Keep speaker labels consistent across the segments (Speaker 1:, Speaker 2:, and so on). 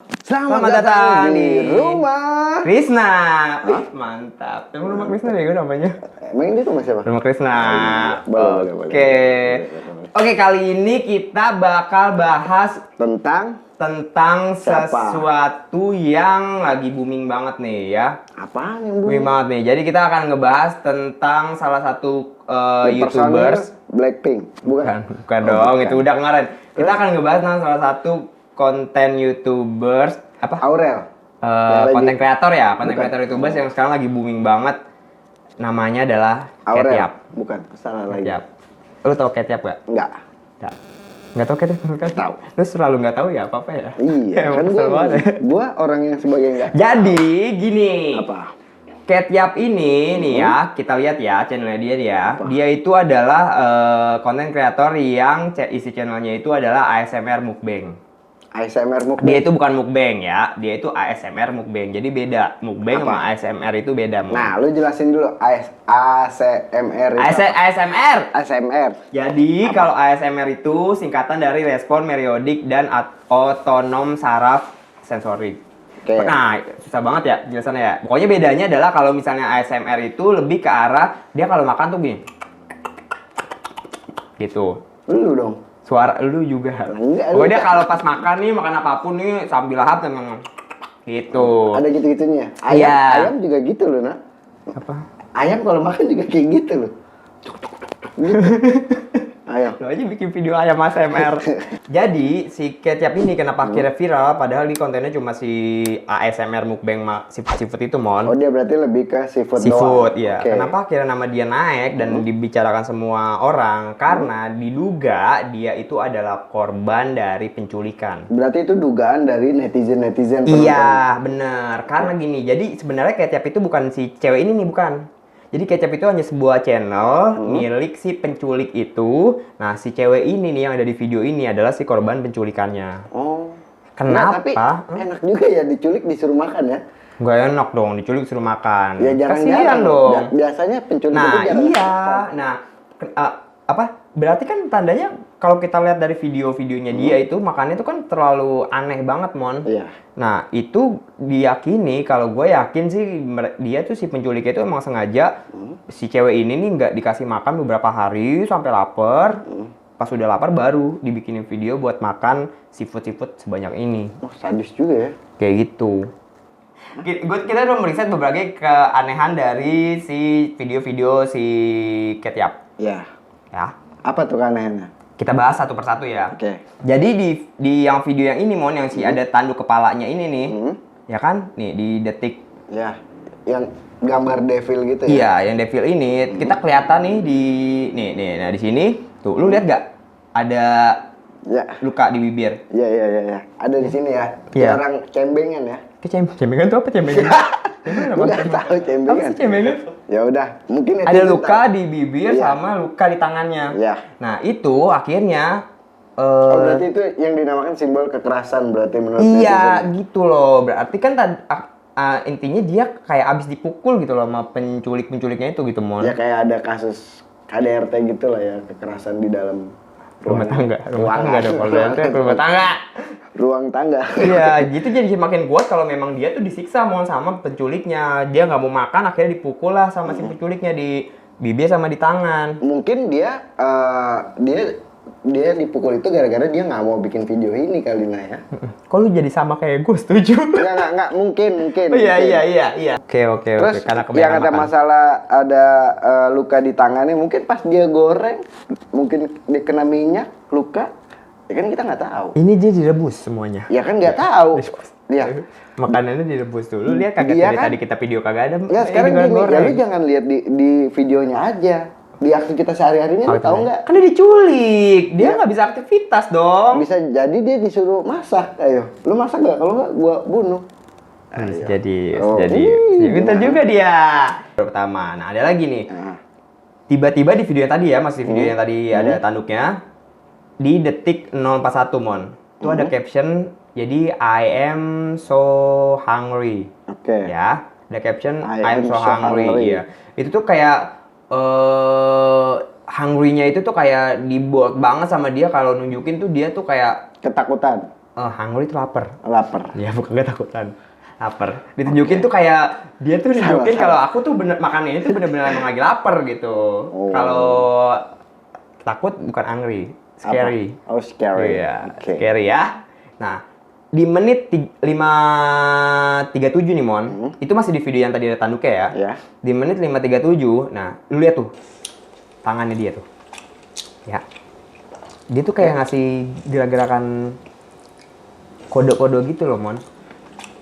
Speaker 1: Selamat datang di
Speaker 2: rumah
Speaker 1: Krisna. Oh, mantap. Emang rumah Krisna ya gue namanya?
Speaker 2: Emang ini rumah siapa?
Speaker 1: Rumah Krisna.
Speaker 2: Boleh.
Speaker 1: Oke, kali ini kita bakal bahas
Speaker 2: Tentang siapa?
Speaker 1: sesuatu yang lagi booming banget nih ya.
Speaker 2: Apaan yang
Speaker 1: Booming banget nih. Jadi kita akan ngebahas tentang salah satu YouTubers.
Speaker 2: Blackpink.
Speaker 1: Bukan dong,
Speaker 2: bukan.
Speaker 1: itu udah kemarin. Kita akan ngebahas tentang salah satu konten YouTubers apa?
Speaker 2: Aurel.
Speaker 1: Konten kreator ya, konten
Speaker 2: Bukan.
Speaker 1: kreator YouTubers yang sekarang lagi booming banget. Namanya adalah
Speaker 2: Aurel.
Speaker 1: Ketiap.
Speaker 2: Bukan, salah lagi.
Speaker 1: Ketiap. Lu tau Ketiap gak?
Speaker 2: Enggak.
Speaker 1: Nggak tau Ketiap kan?
Speaker 2: Tahu.
Speaker 1: Lu selalu nggak tahu ya apa ya?
Speaker 2: Iya,
Speaker 1: Emang
Speaker 2: kan
Speaker 1: kesel banget ya.
Speaker 2: gua orang yang sebagai enggak.
Speaker 1: Jadi gini.
Speaker 2: Apa?
Speaker 1: Ketiap ini nih ya, kita lihat ya channelnya dia ya.
Speaker 2: Apa?
Speaker 1: Dia itu adalah konten kreator yang isi channelnya itu adalah ASMR mukbang.
Speaker 2: ASMR mukbang.
Speaker 1: Dia itu bukan mukbang ya, dia itu ASMR mukbang. Jadi beda, mukbang sama ASMR itu beda.
Speaker 2: Nah, lu jelasin dulu ASMR itu.
Speaker 1: ASMR.
Speaker 2: ASMR.
Speaker 1: Jadi kalau ASMR itu singkatan dari respon periodik dan otonom saraf sensorik.
Speaker 2: Oke.
Speaker 1: Nah, susah banget ya jelasannya ya. Pokoknya bedanya adalah kalau misalnya ASMR itu lebih ke arah dia kalau makan tuh gini. Gitu.
Speaker 2: Lu dong.
Speaker 1: Suara lu juga.
Speaker 2: Enggak,
Speaker 1: Pokoknya dia
Speaker 2: lu-
Speaker 1: kalau pas makan nih, makan apapun nih sambil lahap memang gitu.
Speaker 2: Ada gitu-gitunya.
Speaker 1: Iya.
Speaker 2: Ayam juga gitu loh, Nak.
Speaker 1: Apa?
Speaker 2: Ayam kalau makan juga kayak gitu loh. Gitu. Ayo.
Speaker 1: Lo aja bikin video ayam ASMR. Jadi si Ketiap ini kenapa akhirnya viral padahal di kontennya cuma si ASMR mukbang seafood itu mon.
Speaker 2: Oh, dia berarti lebih ke seafood
Speaker 1: Seafood
Speaker 2: doang.
Speaker 1: ya.
Speaker 2: Oke.
Speaker 1: Kenapa akhirnya nama dia naik dan dibicarakan semua orang? Karena diduga dia itu adalah korban dari penculikan.
Speaker 2: Berarti itu dugaan dari netizen-netizen
Speaker 1: Iya, bener. Karena gini, jadi sebenarnya Ketiap itu bukan si cewek ini nih, bukan. Jadi Ketiap itu hanya sebuah channel milik si penculik itu. Nah, si cewek ini nih yang ada di video ini adalah si korban penculikannya.
Speaker 2: Oh.
Speaker 1: Kenapa?
Speaker 2: Nah, tapi enak juga ya diculik disuruh makan ya.
Speaker 1: Nggak enak dong, diculik suruh makan.
Speaker 2: Ya
Speaker 1: Kasihan
Speaker 2: jarang-jarang
Speaker 1: dong.
Speaker 2: Biasanya penculik itu
Speaker 1: Nah,
Speaker 2: jarang.
Speaker 1: iya. Nah, apa? Berarti kan tandanya kalau kita lihat dari video-videonya dia itu makannya itu kan terlalu aneh banget, Mon.
Speaker 2: Iya.
Speaker 1: Nah, itu diyakini, kalau gue yakin sih dia tuh si penculik itu emang sengaja si cewek ini nih nggak dikasih makan beberapa hari sampai lapar. Pas udah lapar baru dibikinin video buat makan seafood sebanyak ini.
Speaker 2: Oh, sadis juga ya.
Speaker 1: Kayak gitu. Kita udah meriset berbagai keanehan dari si video-video si Ketiap.
Speaker 2: Iya.
Speaker 1: Ya.
Speaker 2: Apa tuh keanehannya?
Speaker 1: Kita bahas satu persatu ya.
Speaker 2: Oke.
Speaker 1: Jadi di yang video yang ini Mon, yang si ada tanduk kepalanya ini nih. Ya kan? Nih di detik.
Speaker 2: Ya, yang gambar devil gitu ya.
Speaker 1: Iya, yang devil ini kita kelihatan nih di nih nah di sini. Tuh, lu lihat gak? Ada
Speaker 2: Ya.
Speaker 1: luka di bibir.
Speaker 2: Iya. Ada di sini ya.
Speaker 1: Iya.
Speaker 2: Kayak orang cembengan ya.
Speaker 1: Cembengan tuh apa cembengan?
Speaker 2: Gue nggak tahu
Speaker 1: Apa
Speaker 2: cembengan.
Speaker 1: sih cembengan?
Speaker 2: Ya udah, mungkin
Speaker 1: Ada
Speaker 2: netizen
Speaker 1: luka
Speaker 2: tahu.
Speaker 1: di bibir
Speaker 2: Iya.
Speaker 1: sama luka di tangannya.
Speaker 2: Iya.
Speaker 1: Nah, itu akhirnya
Speaker 2: Oh, berarti itu yang dinamakan simbol kekerasan berarti menurut
Speaker 1: iya
Speaker 2: netizen.
Speaker 1: gitu loh. Berarti kan intinya dia kayak abis dipukul gitu loh sama penculiknya itu gitu, Mon.
Speaker 2: Ya kayak ada kasus KDRT gitu lah ya, kekerasan di dalam
Speaker 1: Rumah tangga
Speaker 2: ruangan.
Speaker 1: ada rumah tangga.
Speaker 2: Ruang tangga.
Speaker 1: Iya, gitu jadi semakin kuat kalau memang dia tuh disiksa Mon sama penculiknya. Dia nggak mau makan, akhirnya dipukul lah sama si penculiknya di bibir sama di tangan.
Speaker 2: Mungkin dia dipukul itu gara-gara dia nggak mau bikin video ini kali nah ya.
Speaker 1: Kok lu jadi sama kayak gue, setuju?
Speaker 2: Enggak, mungkin.
Speaker 1: Oh, iya. Oke.
Speaker 2: Terus
Speaker 1: Karena
Speaker 2: yang
Speaker 1: kebanyakan
Speaker 2: ada
Speaker 1: makan.
Speaker 2: masalah ada luka di tangannya, mungkin pas dia goreng, mungkin dia kena minyak, luka, ya kan kita nggak tahu.
Speaker 1: Ini dia direbus semuanya.
Speaker 2: Ya kan nggak tahu. Ya.
Speaker 1: Makanannya direbus dulu. Lihat kagak
Speaker 2: Iya
Speaker 1: dari
Speaker 2: kan?
Speaker 1: tadi kita video kagak ada.
Speaker 2: Nggak, sekarang gini, ya
Speaker 1: digoreng-goreng.
Speaker 2: lu jangan lihat di videonya aja. Di aktivitas sehari-harinya lu tahu nggak?
Speaker 1: Kan dia diculik. Dia nggak bisa aktivitas dong.
Speaker 2: Bisa jadi dia disuruh masak. Ayo, lu masak nggak? Kalau nggak, gua bunuh.
Speaker 1: Bisa jadi.
Speaker 2: Oh,
Speaker 1: Pintar
Speaker 2: gimana?
Speaker 1: juga dia. Pertama, nah ada lagi nih.
Speaker 2: Nah,
Speaker 1: Tiba-tiba di video yang tadi ya, masih video yang tadi ada tanduknya. Di detik 041 Mon. Itu ada caption, jadi I am so hungry.
Speaker 2: oke.
Speaker 1: Ya, ada caption
Speaker 2: I
Speaker 1: I am
Speaker 2: am
Speaker 1: so
Speaker 2: so
Speaker 1: hungry.
Speaker 2: hungry.
Speaker 1: Iya. Itu tuh kayak hungry-nya itu tuh kayak di bold banget sama dia kalau nunjukin tuh dia tuh kayak
Speaker 2: Ketakutan.
Speaker 1: hungry itu lapar.
Speaker 2: Lapar.
Speaker 1: Ya bukan gak takutan. Lapar. Ditunjukin tuh kayak dia tuh nunjukin kalau aku tuh bener makan ini tuh bener-bener emang lagi lapar gitu. Kalau takut bukan hungry, scary.
Speaker 2: Apa? Oh, scary.
Speaker 1: Iya,
Speaker 2: Oke.
Speaker 1: scary ya. Nah, di menit 5:37 nih Mon, itu masih di video yang tadi ada tanduknya ya.
Speaker 2: Ya.
Speaker 1: Di menit 5:37, nah lu lihat tuh tangannya dia tuh. Ya. Dia tuh kayak ngasih gerak-gerakan kode-kode gitu loh Mon.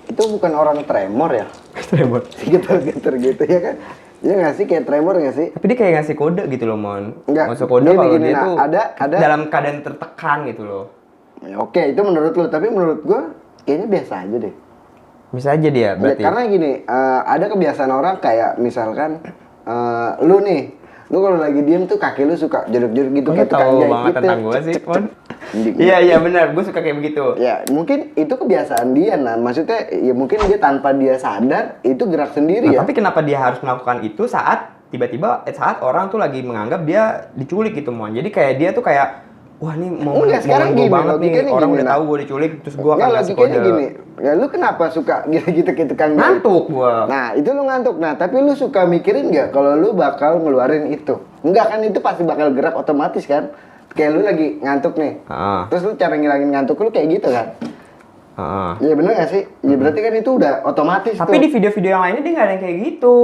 Speaker 2: Itu bukan orang tremor ya?
Speaker 1: Tremor.
Speaker 2: Getar-getar gitu ya kan? Iya nggak sih, kayak tremor nggak sih?
Speaker 1: Tapi dia kayak ngasih kode gitu loh Mon.
Speaker 2: Enggak,
Speaker 1: Maksud kode
Speaker 2: dia
Speaker 1: kalau
Speaker 2: begini,
Speaker 1: dia
Speaker 2: nah,
Speaker 1: tuh
Speaker 2: ada-
Speaker 1: dalam keadaan tertekan gitu loh.
Speaker 2: Ya, oke, itu menurut lu, tapi menurut gua kayaknya biasa aja deh.
Speaker 1: Bisa aja dia
Speaker 2: Ya,
Speaker 1: berarti.
Speaker 2: karena gini, ada kebiasaan orang kayak misalkan lu nih, lu kalau lagi diem tuh kaki lu suka jeruk-jeruk gitu,
Speaker 1: Kok
Speaker 2: kayak
Speaker 1: lu tahu
Speaker 2: tukang jahit
Speaker 1: banget
Speaker 2: gitu.
Speaker 1: tentang gua sih, Mon?
Speaker 2: Di-
Speaker 1: Iya benar, gue suka kayak begitu.
Speaker 2: Ya, mungkin itu kebiasaan dia, nah. Maksudnya, ya mungkin dia tanpa dia sadar, itu gerak sendiri
Speaker 1: Nah,
Speaker 2: ya.
Speaker 1: tapi kenapa dia harus melakukan itu saat tiba-tiba saat orang tuh lagi menganggap dia diculik gitu Mon. Jadi kayak dia tuh kayak wah ini
Speaker 2: Enggak, sekarang
Speaker 1: gua
Speaker 2: gini,
Speaker 1: banget nih,
Speaker 2: logikanya
Speaker 1: orang
Speaker 2: gini,
Speaker 1: udah
Speaker 2: nah.
Speaker 1: tahu gue diculik terus gue akan
Speaker 2: Nggak,
Speaker 1: ngasih
Speaker 2: logikanya
Speaker 1: kode.
Speaker 2: gini, ya lu kenapa suka gitu-gitu kayak tukang jahit?
Speaker 1: Ngantuk gue.
Speaker 2: Nah, itu lu ngantuk. Nah, tapi lu suka mikirin nggak kalau lu bakal ngeluarin itu? Enggak kan, itu pasti bakal gerak otomatis kan? Kayak lu lagi ngantuk nih.
Speaker 1: Heeh.
Speaker 2: Terus lu cara ngilangin ngantuk lu kayak gitu kan?
Speaker 1: Heeh.
Speaker 2: Iya bener nggak sih? Ya berarti kan itu udah otomatis
Speaker 1: Tapi
Speaker 2: tuh.
Speaker 1: di video-video yang lainnya dia nggak ada yang kayak gitu.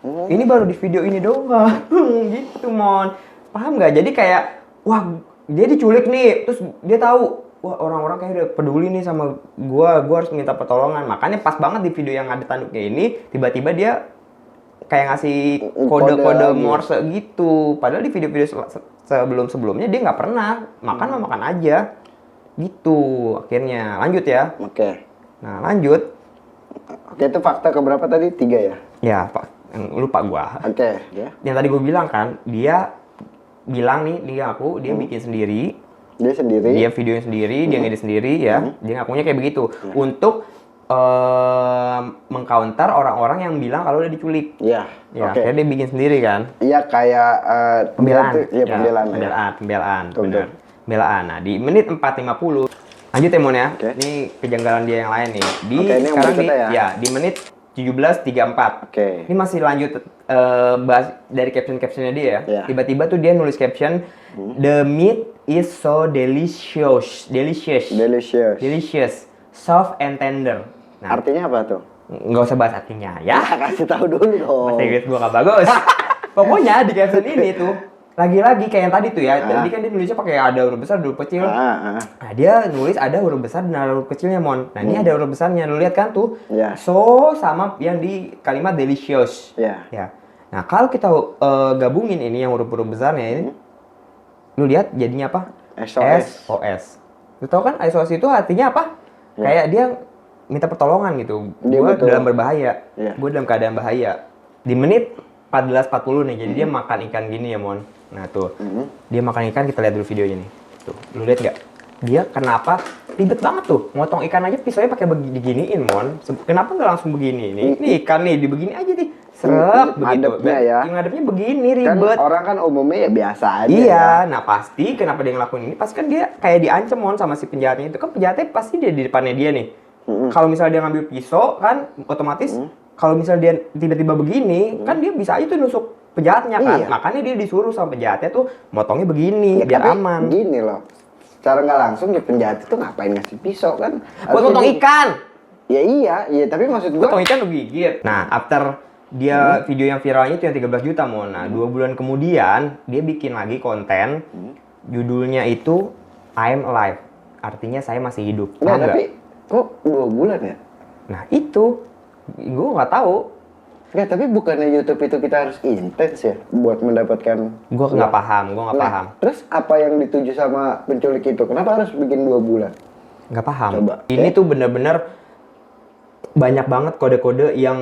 Speaker 1: Ini baru di video ini doang. Gitu Mon. Paham nggak? Jadi kayak wah dia diculik nih, terus dia tahu wah orang-orang kayak udah peduli nih sama gua harus minta pertolongan. Makanya pas banget di video yang ada tanduknya ini, tiba-tiba dia kayak ngasih
Speaker 2: Kode
Speaker 1: kode-kode
Speaker 2: lagi.
Speaker 1: Morse gitu. Padahal di video-video sebelum-sebelumnya dia nggak pernah makan mah makan aja. Gitu akhirnya. Lanjut ya.
Speaker 2: Oke.
Speaker 1: Nah lanjut.
Speaker 2: Oke, itu fakta keberapa tadi? 3 ya?
Speaker 1: Ya Pak, lupa gua.
Speaker 2: Oke, ya.
Speaker 1: Yang tadi gue bilang kan, dia bilang nih, dia bikin sendiri,
Speaker 2: Dia sendiri.
Speaker 1: dia videoin sendiri, dia ngedit sendiri ya, dia ngakunya kayak begitu untuk mengcounter orang-orang yang bilang kalau udah diculik.
Speaker 2: Iya.
Speaker 1: Ya,
Speaker 2: Oke.
Speaker 1: akhirnya dia bikin sendiri kan.
Speaker 2: Iya, kayak
Speaker 1: Pembelaan.
Speaker 2: dia tuh- Iya,
Speaker 1: Ya,
Speaker 2: pembelaan. ya.
Speaker 1: pembelaan,
Speaker 2: Betul,
Speaker 1: benar. Pembelaan. Nah, di menit 4:50 lanjut ya Mon ya.
Speaker 2: Oke.
Speaker 1: Ini kejanggalan dia yang lain nih. Di
Speaker 2: Oke, ini yang
Speaker 1: sekarang di,
Speaker 2: berikutnya ya.
Speaker 1: di menit 17:34.
Speaker 2: Oke.
Speaker 1: Ini masih lanjut bahas dari caption-captionnya dia ya.
Speaker 2: Iya.
Speaker 1: Tiba-tiba tuh dia nulis caption, "The meat is so delicious, delicious, soft and tender." Nah,
Speaker 2: Artinya apa tuh?
Speaker 1: nggak usah bahas artinya ya.
Speaker 2: Kasih tahu dulu dong.
Speaker 1: Bahasa Inggris gua nggak bagus. Pokoknya di caption ini tuh lagi-lagi kayak yang tadi tuh ya. Tadi kan dia nulisnya pakai ada huruf besar, huruf kecil. Nah, dia nulis ada huruf besar dan ada huruf kecilnya, Mon. Nah, ini ada huruf besarnya. Lu lihat kan tuh?
Speaker 2: Iya.
Speaker 1: So sama yang di kalimat delicious.
Speaker 2: Iya.
Speaker 1: Ya. Nah, kalau kita gabungin ini yang huruf-huruf besarnya ini, lu lihat jadinya apa?
Speaker 2: SOS.
Speaker 1: SOS. Lu tahu kan SOS itu artinya apa?
Speaker 2: Ya.
Speaker 1: Kayak dia minta pertolongan gitu.
Speaker 2: Dia
Speaker 1: Gue
Speaker 2: betul.
Speaker 1: dalam berbahaya.
Speaker 2: Ya.
Speaker 1: Gue dalam keadaan bahaya. Di menit 14:40 nih, jadi dia makan ikan gini ya, Mon. Nah, tuh. Dia makan ikan, kita lihat dulu videonya nih. Tuh, lu lihat nggak? Dia kenapa ribet banget tuh. Motong ikan aja pisaunya pakai diginiin, Mon. Kenapa nggak langsung begini? Ini ikan nih, dibegini aja nih. Seret begitu.
Speaker 2: Ngadepnya ya.
Speaker 1: Yang ngadepnya begini,
Speaker 2: Kan
Speaker 1: ribet.
Speaker 2: orang kan umumnya ya biasa aja.
Speaker 1: Iya,
Speaker 2: ya.
Speaker 1: nah pasti kenapa dia ngelakuin ini? Pasti kan dia kayak diancam Mon sama si penjahatnya itu kan penjahatnya pasti dia di depannya dia nih. Kalau misalnya dia ngambil pisau kan otomatis kalau misalnya dia tiba-tiba begini kan dia bisa aja tuh nusuk penjahatnya kan.
Speaker 2: Iya.
Speaker 1: Makanya dia disuruh sama penjahatnya tuh motongnya begini
Speaker 2: Ya,
Speaker 1: biar
Speaker 2: tapi
Speaker 1: aman.
Speaker 2: Gini loh. Secara nggak langsung ya penjahat itu ngapain ngasih pisau kan?
Speaker 1: Buat
Speaker 2: Harusnya
Speaker 1: motong
Speaker 2: dia-
Speaker 1: ikan.
Speaker 2: Ya iya, tapi maksud gua
Speaker 1: Motong ikan lu gigit. Nah, after dia video yang viralnya itu yang 13 juta Mon. Nah, 2 bulan kemudian dia bikin lagi konten judulnya itu I'm alive. Artinya saya masih hidup.
Speaker 2: Nggak,
Speaker 1: Paham
Speaker 2: tapi kok 2 bulan ya?
Speaker 1: Nah itu, gue nggak tahu.
Speaker 2: Nggak, tapi bukannya YouTube itu kita harus intens ya buat mendapatkan.
Speaker 1: Gue nggak paham, gue nggak
Speaker 2: Nah,
Speaker 1: paham.
Speaker 2: terus apa yang dituju sama penculik itu? Kenapa harus bikin 2 bulan?
Speaker 1: Nggak paham.
Speaker 2: Coba,
Speaker 1: Ini
Speaker 2: oke.
Speaker 1: tuh bener-bener banyak banget kode-kode yang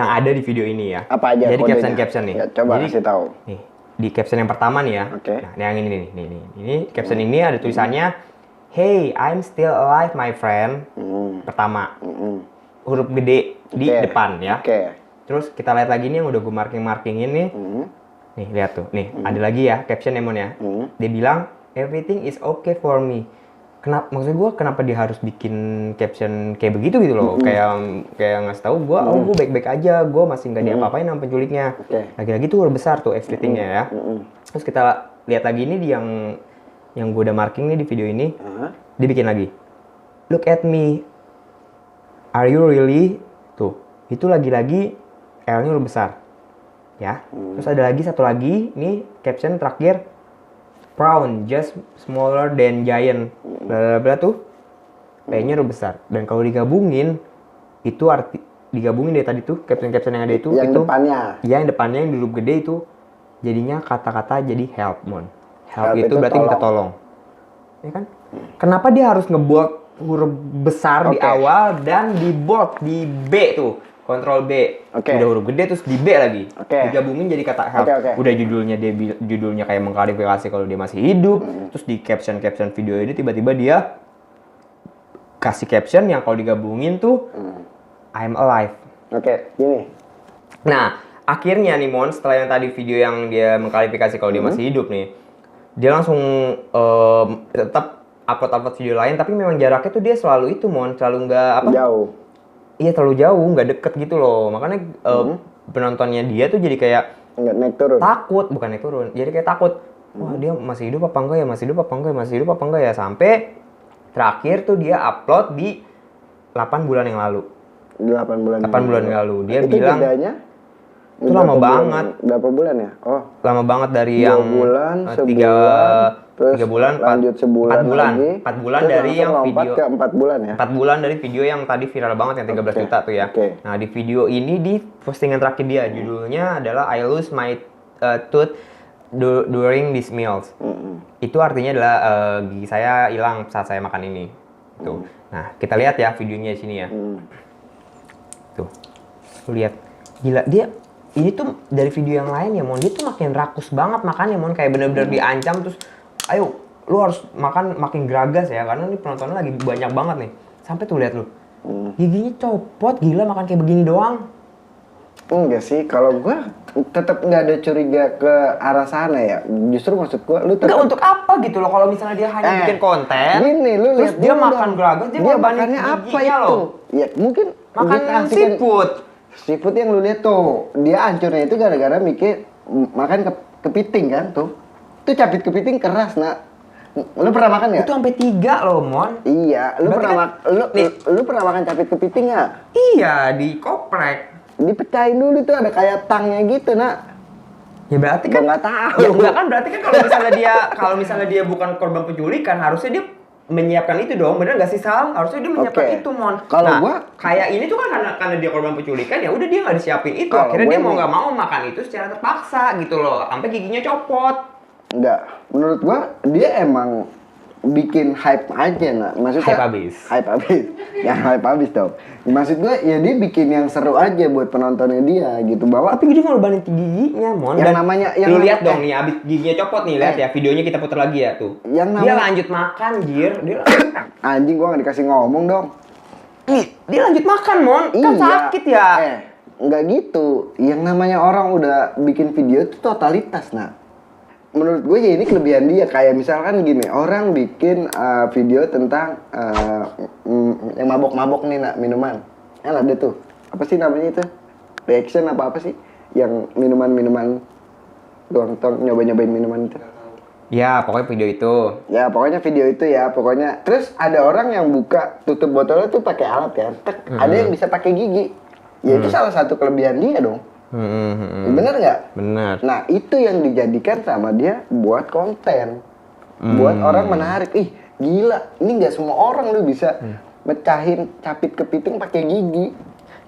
Speaker 1: ada di video ini ya.
Speaker 2: Apa aja
Speaker 1: Jadi
Speaker 2: kodenya?
Speaker 1: caption-caption nih.
Speaker 2: Ya, coba
Speaker 1: Jadi,
Speaker 2: kasih tahu.
Speaker 1: Nih, di caption yang pertama nih ya.
Speaker 2: Oke.
Speaker 1: Nah, yang ini nih, nih. Ini caption ini ada tulisannya, "Hey, I'm still alive, my friend." Pertama, huruf gede di
Speaker 2: Oke.
Speaker 1: depan ya.
Speaker 2: Oke.
Speaker 1: Terus kita lihat lagi nih yang udah gue marking nih. Nih, lihat tuh. Nih, ada lagi ya caption Mon ya. Dia bilang, "Everything is okay for me. maksud gue kenapa dia harus bikin caption kayak begitu gitu loh, kayak ngasih tahu gue, oh gue baik-baik aja, gue masih nggak diapa-apain sama penculiknya. Lagi-lagi tuh udah besar tuh everythingnya ya. Terus kita lihat lagi ini yang gue udah marking nih di video ini, dia bikin lagi, look at me, are you really, tuh itu lagi-lagi L-nya udah besar ya. Terus ada lagi satu lagi nih caption terakhir, Prawn just smaller than giant, bla bla bla tuh P-nya udah besar. Dan kalau digabungin itu digabungin dari tadi tuh caption yang ada itu
Speaker 2: yang
Speaker 1: itu
Speaker 2: depannya.
Speaker 1: Ya, yang depannya yang di huruf gede itu jadinya kata-kata jadi help, Mon. Help itu berarti
Speaker 2: tolong.
Speaker 1: minta tolong. Ya kan? Kenapa dia harus ngebold huruf besar di awal dan di bold di B tuh? Ctrl B. Udah huruf gede terus di B lagi. Digabungin jadi kata help. Udah judulnya judulnya kayak mengklarifikasi kalau dia masih hidup. Terus di caption video ini tiba-tiba dia kasih caption yang kalau digabungin tuh I'm alive.
Speaker 2: Gini.
Speaker 1: Nah, akhirnya nih Mon, setelah yang tadi video yang dia mengklarifikasi kalau dia masih hidup nih, dia langsung tetap upload video lain, tapi memang jaraknya tuh dia selalu itu Mon, selalu nggak apa?
Speaker 2: Jauh.
Speaker 1: Iya, terlalu jauh, nggak deket gitu loh. Makanya penontonnya dia tuh jadi kayak
Speaker 2: nggak naik turun.
Speaker 1: Takut, bukan naik turun. Jadi kayak takut. Wah, dia masih hidup apa enggak ya? Masih hidup apa enggak ya? Masih hidup apa enggak ya? Sampai terakhir tuh dia upload di 8 bulan yang lalu.
Speaker 2: 8 bulan.
Speaker 1: 8 bulan yang lalu. Dia
Speaker 2: itu
Speaker 1: bilang
Speaker 2: bedanya?
Speaker 1: Itu lama banget.
Speaker 2: Berapa bulan ya? Oh.
Speaker 1: Lama banget dari
Speaker 2: 2
Speaker 1: yang
Speaker 2: bulan,
Speaker 1: 3 bulan,
Speaker 2: lanjut sebulan
Speaker 1: 4 bulan.
Speaker 2: lagi.
Speaker 1: 4 bulan
Speaker 2: Terus
Speaker 1: dari yang video
Speaker 2: ke 4 bulan ya.
Speaker 1: 4 bulan dari video yang tadi viral banget yang 13 juta tuh ya. Nah, di video ini di postingan terakhir dia judulnya adalah I lose my tooth during these meals. Itu artinya adalah gigi saya hilang saat saya makan ini. Tuh. Nah, kita lihat ya videonya di sini ya. Tuh. Lu lihat. Gila, dia ini tuh dari video yang lain ya, Mon. Dia tuh makin rakus banget makannya, Mon. Kayak bener-bener diancam terus, ayo, lu harus makan makin geragas ya. Karena ini penontonnya lagi banyak banget nih. Sampai tuh lihat lu. Giginya copot, gila makan kayak begini doang.
Speaker 2: Enggak sih, kalau gua tetap nggak ada curiga ke arah sana ya. Justru maksud gua, lu tetap...
Speaker 1: Enggak, untuk apa gitu loh kalau misalnya dia hanya bikin konten.
Speaker 2: Gini, lu
Speaker 1: terus
Speaker 2: lihat
Speaker 1: dia
Speaker 2: dulu
Speaker 1: makan
Speaker 2: dong.
Speaker 1: geragas, dia
Speaker 2: makannya apa itu?
Speaker 1: loh.
Speaker 2: Ya mungkin
Speaker 1: Makan seafood.
Speaker 2: Seafood yang lu lihat tuh, dia hancurnya itu gara-gara mikir makan kepiting kan tuh. Itu capit kepiting keras, nak. Lu pernah makan nggak?
Speaker 1: Itu sampai 3 loh, Mon.
Speaker 2: Iya, lu lu pernah makan capit kepiting nggak?
Speaker 1: Iya, dikoprek.
Speaker 2: Dipecahin dulu tuh ada kayak tangnya gitu, nak.
Speaker 1: Ya berarti kan
Speaker 2: nggak tahu.
Speaker 1: Ya enggak kan, berarti kan kalau misalnya dia bukan korban penculikan, harusnya dia menyiapkan itu dong, bener nggak sih Sal? Harusnya dia menyiapkan itu, Mon.
Speaker 2: Kalau
Speaker 1: kayak ini tuh kan karena dia korban penculikan, ya udah dia nggak disiapin itu. Akhirnya dia mau nggak mau makan itu secara terpaksa gitu loh, sampai giginya copot.
Speaker 2: Enggak, menurut gua dia emang bikin hype aja, nak. Maksudnya hype abis. Ya hype abis dong. Maksud gua ya dia bikin yang seru aja buat penontonnya dia gitu, bahwa
Speaker 1: tapi dia ngorbanin giginya, Mon.
Speaker 2: Yang
Speaker 1: Dan
Speaker 2: namanya
Speaker 1: lu lihat dong nih, abis giginya copot nih, lihat ya videonya, kita putar lagi ya tuh. Dia lanjut makan, Jir.
Speaker 2: Anjing, gua nggak dikasih ngomong dong.
Speaker 1: Dia lanjut makan, Mon. Kan sakit ya.
Speaker 2: Nggak gitu. Yang namanya orang udah bikin video itu totalitas, nah. Menurut gue ya ini kelebihan dia. Kayak misalkan gini, orang bikin video tentang yang mabok-mabok nih, nak, minuman. Ada tuh, apa sih namanya itu? Reaction apa sih? Yang minuman-minuman tuang-tuang nyoba-nyobain minuman itu.
Speaker 1: Ya, pokoknya video itu.
Speaker 2: Ya, pokoknya video itu ya, pokoknya. Terus ada orang yang buka tutup botolnya tuh pakai alat kan. Ada yang bisa pakai gigi. Ya itu salah satu kelebihan dia dong. Bener nggak?
Speaker 1: Bener.
Speaker 2: Nah, itu yang dijadikan sama dia buat konten. Buat orang menarik. Ih, gila. Ini nggak semua orang lu bisa mecahin capit kepiting pakai gigi.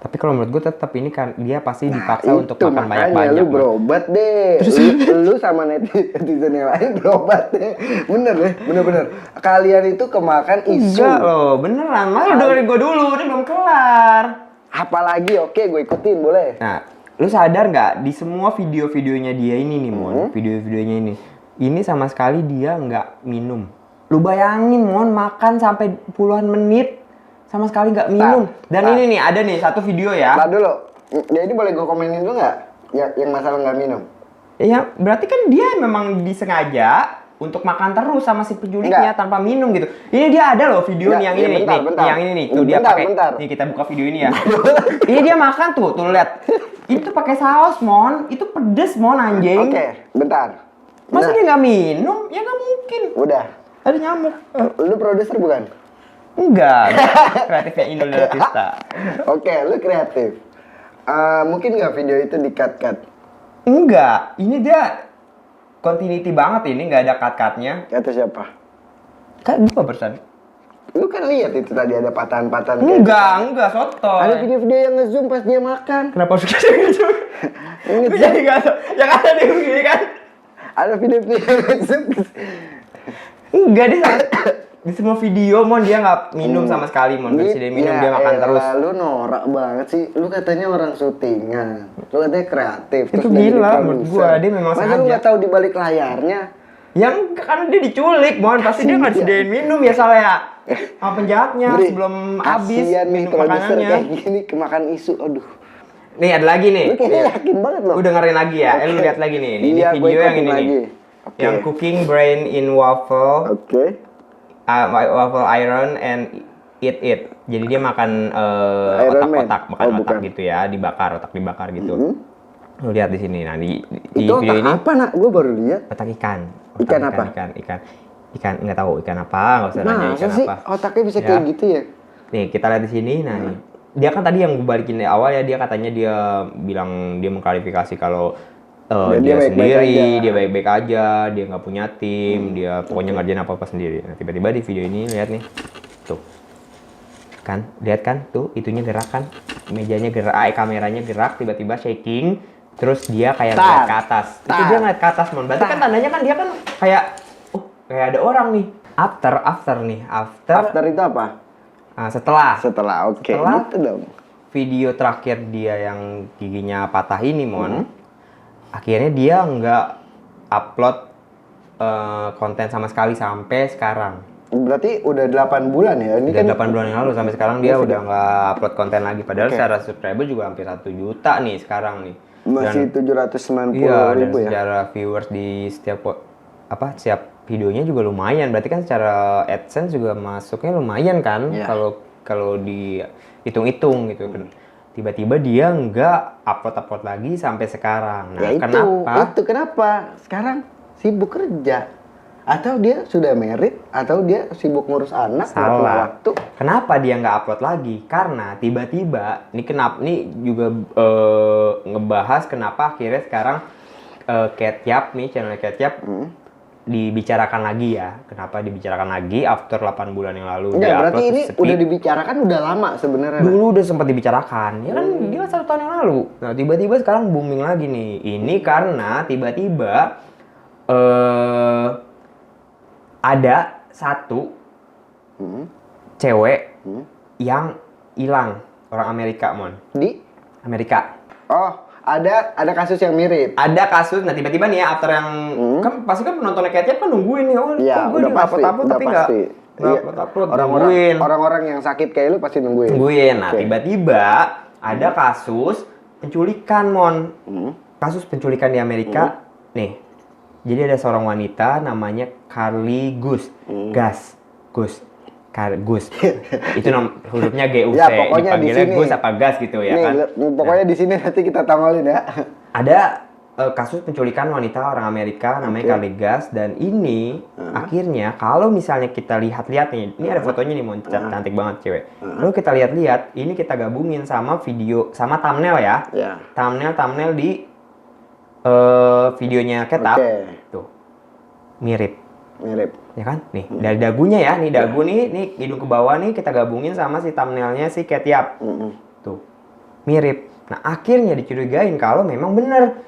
Speaker 1: Tapi kalau menurut gue tetap ini kan dia pasti dipaksa untuk makan banyak-banyak.
Speaker 2: Lu berobat deh. Lu sama netizen yang lain berobat deh. Bener. Kalian itu kemakan isu.
Speaker 1: Enggak loh, beneran. Masa dengerin gue dulu, ini belum kelar.
Speaker 2: Apalagi, oke, gue ikutin, boleh.
Speaker 1: Nah, lu sadar nggak di semua video-videonya dia ini nih, Mon, video-videonya ini sama sekali dia nggak minum. Lu bayangin, Mon, makan sampai puluhan menit sama sekali nggak minum. Dan ini nih ada nih satu video ya.
Speaker 2: Dulu, ya ini boleh gue komenin dulu nggak? Yang masalah nggak minum.
Speaker 1: Ya berarti kan dia memang disengaja untuk makan terus sama si penculiknya tanpa minum gitu. Ini dia ada loh video nih yang ini nih, yang ini nih. Tuh dia pakai. Nih kita buka video ini ya. Ini dia makan tuh lihat. Itu pakai saus, Mon. Itu pedes, Mon, anjing.
Speaker 2: Oke, bentar.
Speaker 1: Masa dia nggak minum? Ya nggak mungkin.
Speaker 2: Udah.
Speaker 1: Ada nyamuk.
Speaker 2: Lu produser bukan?
Speaker 1: Enggak. Kreatifnya Indul Daratista.
Speaker 2: Oke, lu kreatif. Mungkin nggak video itu di-cut?
Speaker 1: Enggak. Ini dia continuity banget ini, nggak ada cut-cutnya.
Speaker 2: Kata siapa?
Speaker 1: Kayak gua barusan.
Speaker 2: Lu kan lihat itu tadi ada patahan-patahan.
Speaker 1: Enggak, soto.
Speaker 2: Ada video-video yang nge-zoom pas dia makan.
Speaker 1: Kenapa harus kita gitu? Gue jadi nggak tahu. Yang ada di begini kan?
Speaker 2: Ada video-video yang nge-zoom.
Speaker 1: Enggak deh. Di semua video, Mon, dia nggak minum sama sekali, Mon. Dia minum, dia makan terus.
Speaker 2: Lu norak banget sih. Lu katanya orang syutingan. Lu katanya kreatif.
Speaker 1: Itu
Speaker 2: terus udah
Speaker 1: gila
Speaker 2: jadi
Speaker 1: menurut
Speaker 2: produser.
Speaker 1: gua, dia memang
Speaker 2: Masa
Speaker 1: sengaja.
Speaker 2: lu nggak tahu di balik layarnya?
Speaker 1: Yang karena dia diculik, Mon. Pasti dia nggak disediain minum ya salah. Sama penjahatnya
Speaker 2: Bri,
Speaker 1: sebelum habis
Speaker 2: kasian nih
Speaker 1: minum
Speaker 2: produser
Speaker 1: makanannya.
Speaker 2: kayak gini kemakan isu. Aduh.
Speaker 1: Nih ada lagi nih.
Speaker 2: Lu kayaknya yakin banget loh.
Speaker 1: Lu dengerin lagi ya. Lu lihat lagi nih. Ini
Speaker 2: Iya, gua
Speaker 1: video yang
Speaker 2: ikutin
Speaker 1: ini
Speaker 2: lagi.
Speaker 1: nih.
Speaker 2: Oke.
Speaker 1: Yang cooking brain in waffle.
Speaker 2: Oke.
Speaker 1: Waffle iron and eat it. Jadi dia makan
Speaker 2: Iron Man?
Speaker 1: otak-otak, makan
Speaker 2: Oh,
Speaker 1: otak
Speaker 2: bukan.
Speaker 1: gitu ya, otak dibakar gitu. Lu lihat di sini. Nah, di
Speaker 2: Itu
Speaker 1: video
Speaker 2: otak
Speaker 1: ini
Speaker 2: apa, Nak? Gua baru lihat.
Speaker 1: otak ikan.
Speaker 2: Ikan apa?
Speaker 1: Ikan nggak tahu ikan apa, nggak usah nanya
Speaker 2: Masa
Speaker 1: ikan
Speaker 2: sih
Speaker 1: apa.
Speaker 2: otaknya bisa
Speaker 1: Ya.
Speaker 2: kayak gitu ya?
Speaker 1: Nih, kita lihat di sini. Nah, nih. Dia kan tadi yang gue balikin di awal ya, dia katanya dia bilang dia mengklarifikasi kalau
Speaker 2: Ya, dia
Speaker 1: dia
Speaker 2: baik-baik
Speaker 1: sendiri,
Speaker 2: aja.
Speaker 1: dia baik-baik aja, dia nggak punya tim, dia pokoknya ngerjain apa-apa sendiri. Nah, tiba-tiba di video ini lihat nih, tuh, kan, lihat kan, tuh, itunya gerak kan, mejanya gerak, kameranya gerak, tiba-tiba shaking, terus dia kayak ngeliat ke atas. Itu dia ngeliat ke atas, Mon. Berarti kan tandanya kan dia kan kayak, kayak ada orang nih. After
Speaker 2: Itu apa?
Speaker 1: setelah
Speaker 2: Setelah, oke.
Speaker 1: Setelah-
Speaker 2: Gitu dong.
Speaker 1: video terakhir dia yang giginya patah ini, Mon, akhirnya dia nggak upload konten sama sekali sampai sekarang.
Speaker 2: Berarti udah 8 bulan ya? Ini
Speaker 1: Udah
Speaker 2: kan
Speaker 1: 8 bulan yang lalu sampai sekarang dia udah nggak upload konten lagi. Padahal secara subscriber juga hampir 1 juta nih sekarang nih.
Speaker 2: masih 790
Speaker 1: Iya, dan
Speaker 2: ribu ya?
Speaker 1: secara viewers di setiap videonya juga lumayan. Berarti kan secara AdSense juga masuknya lumayan kan?
Speaker 2: Iya.
Speaker 1: Kalau dihitung-hitung gitu kan. Tiba-tiba dia nggak upload lagi sampai sekarang. Nah,
Speaker 2: Ya itu kenapa? Sekarang sibuk kerja. Atau dia sudah married, atau dia sibuk ngurus anak, nggak punya
Speaker 1: Salah.
Speaker 2: waktu.
Speaker 1: Kenapa dia nggak upload lagi? Karena tiba-tiba, ini juga ngebahas kenapa akhirnya sekarang Ketyap nih, channel Ketyap dibicarakan lagi ya. Kenapa dibicarakan lagi after 8 bulan yang lalu
Speaker 2: Enggak,
Speaker 1: dia
Speaker 2: berarti
Speaker 1: upload
Speaker 2: ini
Speaker 1: sepi.
Speaker 2: udah dibicarakan udah lama sebenarnya.
Speaker 1: Dulu udah sempat dibicarakan, ya kan gila 1 tahun yang lalu. Nah tiba-tiba sekarang booming lagi nih. Ini karena tiba-tiba ada satu cewek yang hilang, orang Amerika, Mon.
Speaker 2: Di?
Speaker 1: Amerika.
Speaker 2: Oh, ada kasus yang mirip.
Speaker 1: Ada kasus, nah tiba-tiba nih ya after yang kan pasti kan penontonnya Ketyap kan nungguin nih,
Speaker 2: Iya,
Speaker 1: gue
Speaker 2: udah
Speaker 1: udah
Speaker 2: pasti,
Speaker 1: upload
Speaker 2: udah
Speaker 1: tapi nggak
Speaker 2: pasti. Iya.
Speaker 1: upload, nungguin.
Speaker 2: Orang-orang yang sakit kayak lu pasti nungguin.
Speaker 1: Nungguin. Nah,
Speaker 2: Oke.
Speaker 1: tiba-tiba ada kasus penculikan, Mon. Kasus penculikan di Amerika. Nih. Jadi ada seorang wanita namanya Carly Gus. Gus. Itu hurufnya GUC.
Speaker 2: Ya, pokoknya di
Speaker 1: dipanggilnya
Speaker 2: sini.
Speaker 1: Gus apa Gas gitu ya
Speaker 2: Nih,
Speaker 1: kan.
Speaker 2: pokoknya di sini nanti kita tanggalin ya.
Speaker 1: Ada kasus penculikan wanita orang Amerika namanya Carly Gus, dan ini akhirnya kalau misalnya kita lihat-lihat nih, ini ada fotonya nih, Mon, cantik banget cewek. Lalu kita lihat-lihat, ini kita gabungin sama video, sama thumbnail ya.
Speaker 2: Ya.
Speaker 1: Thumbnail di videonya Ketyap.
Speaker 2: Oke.
Speaker 1: Tuh. Mirip,
Speaker 2: Mirip.
Speaker 1: ya kan? Nih, dari dagunya ya, nih dagu nih hidung ke bawah nih kita gabungin sama si thumbnailnya si Ketyap. Tuh. Mirip. Nah, akhirnya dicurigain kalau memang bener.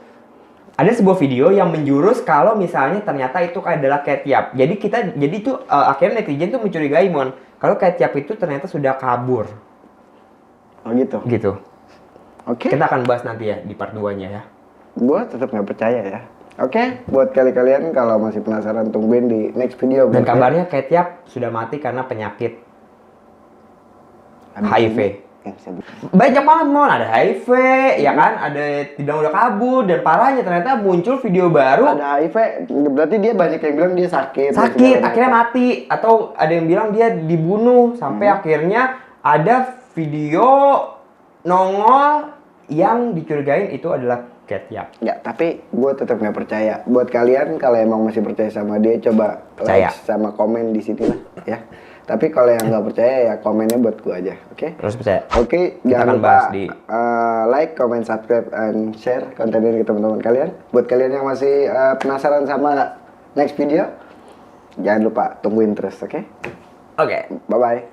Speaker 1: Ada sebuah video yang menjurus kalau misalnya ternyata itu adalah Ketyap. Jadi tuh akhirnya netizen tuh mencurigai, Mon, kalau Ketyap itu ternyata sudah kabur.
Speaker 2: Oh gitu.
Speaker 1: Gitu.
Speaker 2: Oke.
Speaker 1: Kita akan bahas nanti ya di part 2-nya ya.
Speaker 2: Gua tetap nggak percaya ya. Oke, buat kalian kalau masih penasaran tungguin di next video.
Speaker 1: Dan
Speaker 2: berarti.
Speaker 1: kabarnya Ketyap sudah mati karena penyakit HIV. Banyak banget Mon, ada HIV, ya kan, ada tidak udah kabur, dan parahnya ternyata muncul video baru.
Speaker 2: Ada HIV, berarti dia banyak yang bilang dia sakit.
Speaker 1: Sakit, akhirnya mati, atau ada yang bilang dia dibunuh, sampai akhirnya ada video nongol yang dicurigain itu adalah Ketyak.
Speaker 2: Ya, tapi gue tetap nggak percaya. Buat kalian kalau emang masih percaya sama dia, coba
Speaker 1: Percaya.
Speaker 2: like sama komen di sini lah, ya. Tapi kalau yang nggak percaya ya komennya buat gue aja, oke?
Speaker 1: Terus percaya.
Speaker 2: Oke,
Speaker 1: Kita
Speaker 2: jangan
Speaker 1: akan
Speaker 2: lupa
Speaker 1: bahas di
Speaker 2: like, comment, subscribe, and share konten ini ke teman-teman kalian. Buat kalian yang masih penasaran sama next video, jangan lupa tungguin terus, oke?
Speaker 1: Oke.
Speaker 2: Bye bye.